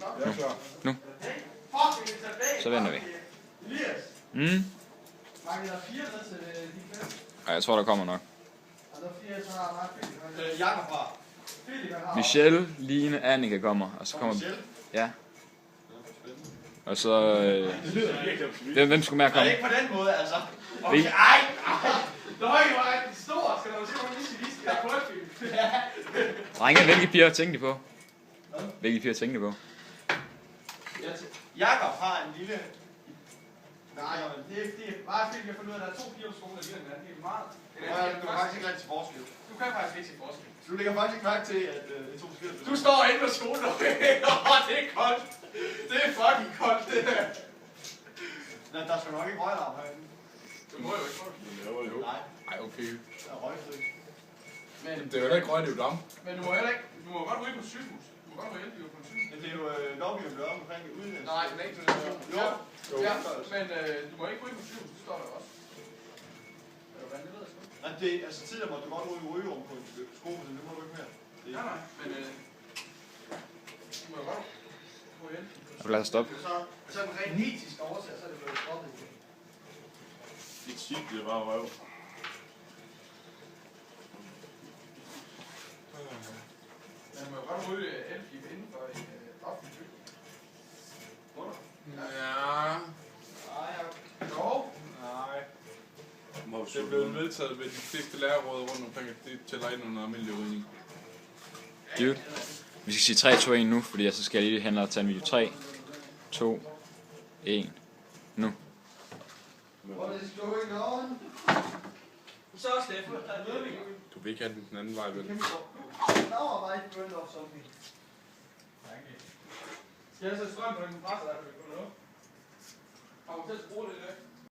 Jeg er klar. Nu. Så venter vi. Ej, jeg tror, der kommer nok. Jakob fra. Michelle, Line, Annika kommer. Og så kommer... Ja. Og så... Hvem skulle mere komme? Nej, ikke på den måde, altså. Okay, ej! Løg, hvor er den stor. Skal du se, hvor lige skal have portfilm? Drenge, hvilke piger tænkte I på? Hvilke piger tænkte I på? Jakob har en lille... Nej, det er bare fordi, jeg har fundet ud af, at der er 2 piger på skolen, der ligner den anden. Det er meget... Du kan faktisk ikke rigtig til forskel. Du kan faktisk ikke til forskel. Så du lægger faktisk ikke mærke til, at det er 2 forskellige. Du står inde på skolen, og det er koldt. Det er fucking koldt, det der. Der skal nok ikke røgalarm herinde. Du må jo ikke få det. Nej. Ej, okay. Der er røgfri. Men det er jo ikke røg, det er jo damm. Men du må heller ikke... Du må godt ryge på sygehus. Du må godt ryge hjælpe på en sygehus. Men det er jo lovgivning, der er omkring uddannelse. Nej, den er ikke sådan noget. Jo. Ja, men du må ikke ryge på sygehus. Det står der også. Hvordan det ved jeg sgu. Nej, det er altså tidligere, måtte du godt ryge rygerum på en skole, men det må du ikke mere. Nej, men du må jo godt ryge hjælpe. Lad os stoppe. Så er den rent etisk årsag, så er det blevet stoppet igen. Ikke sygt, det er bare røv. Man må jo godt ryge elgiv inden for en offentlig bygning. Ja. Nej, jo. Nej. Det er blevet vedtaget ved de fleste lærerråd rundt omkring, at det tæller ind under almindelig rygning. Dude. Vi skal sige 3, 2, 1 nu, fordi så skal jeg lige hen og tage en video. 3, 2, 1, nu. What is going on? Så Steffen, der er noget, vi kan... Du vil ikke have den anden vej, vel? Now I might burn off something. Skal jeg så strøm på den kompressor, der kan vi få noget? Har du til at bruge det der?